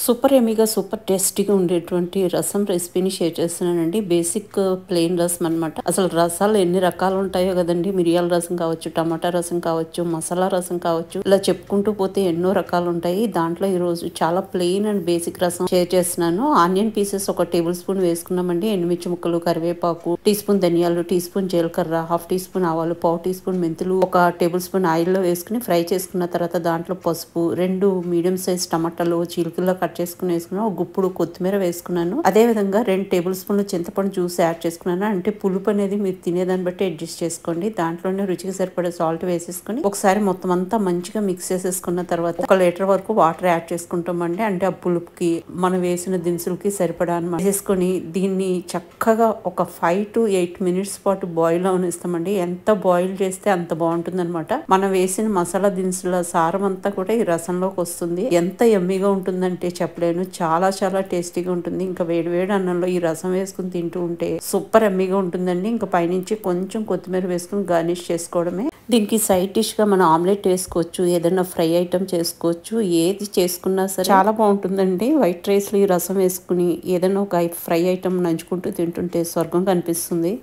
Super యమ్మీగా, super టేస్టీగా ఉండేటువంటి రసం రెసిపీని షేర్ చేస్తున్నానండి. బేసిక్ ప్లెయిన్ రసం అనమాట. అసలు రసాలు ఎన్ని రకాలు ఉంటాయో కదండి. మిరియాల రసం కావచ్చు, టమాటా రసం కావచ్చు, మసాలా రసం కావచ్చు, ఇలా చెప్పుకుంటూ పోతే ఎన్నో రకాలు ఉంటాయి. దాంట్లో ఈరోజు చాలా ప్లెయిన్ అండ్ బేసిక్ రసం షేర్ చేస్తున్నాను. ఆనియన్ పీసెస్ ఒక టేబుల్ స్పూన్ వేసుకున్నామండి. ఎండుమిర్చి ముక్కలు, కరివేపాకు, టీ స్పూన్ ధనియాలు, టీ స్పూన్ జీలకర్ర, హాఫ్ టీ స్పూన్ ఆవాలు, పావు టీ స్పూన్ మెంతులు, ఒక టేబుల్ స్పూన్ ఆయిల్లో వేసుకుని ఫ్రై చేసుకున్న తర్వాత దాంట్లో పసుపు, 2 మీడియం సైజ్ టమాటాలు చీలికల్లో కట్ చేసుకుని వేసుకున్నాను. ఒక గుప్పుడు కొత్తిమీర వేసుకున్నాను. అదే విధంగా 2 టేబుల్ స్పూన్లు చింతపండు జ్యూస్ యాడ్ చేసుకున్నాను. అంటే పులుపు అనేది మీరు తినేదాన్ని బట్టి అడ్జస్ట్ చేసుకోండి. దాంట్లోనే రుచికి సరిపడే సాల్ట్ వేసేసుకుని ఒకసారి మొత్తం అంతా మంచిగా మిక్స్ చేసేసుకున్న తర్వాత 1 లీటర్ వరకు వాటర్ యాడ్ చేసుకుంటామండి. అంటే ఆ పులుపుకి మనం వేసిన దినుసులకి సరిపడా అనమాట వేసుకొని దీన్ని చక్కగా ఒక 5 to 8 మినిట్స్ పాటు బాయిల్ అవనిస్తామండి. ఎంత బాయిల్ చేస్తే అంత బాగుంటుంది అనమాట. మనం వేసిన మసాలా దినుసుల సారం అంతా కూడా ఈ రసంలోకి వస్తుంది. ఎంత యమ్మీగా ఉంటుందంటే చెప్పలేను. చాలా చాలా టేస్టీగా ఉంటుంది. ఇంకా వేడి వేడి అన్నంలో ఈ రసం వేసుకుని తింటూ ఉంటే సూపర్ యమ్మీగా ఉంటుందండి. ఇంకా పైనుంచి కొంచెం కొత్తిమీర వేసుకుని గార్నిష్ చేసుకోవడమే. దీనికి సైడ్ డిష్ గా మనం ఆమ్లెట్ వేసుకోవచ్చు, ఏదైనా ఫ్రై ఐటమ్ చేసుకోవచ్చు. ఏది చేసుకున్నా సరే చాలా బాగుంటుందండి. వైట్ రైస్ లో ఈ రసం వేసుకుని ఏదైనా ఒక ఫ్రై ఐటమ్ నంచుకుంటూ తింటుంటే స్వర్గం కనిపిస్తుంది.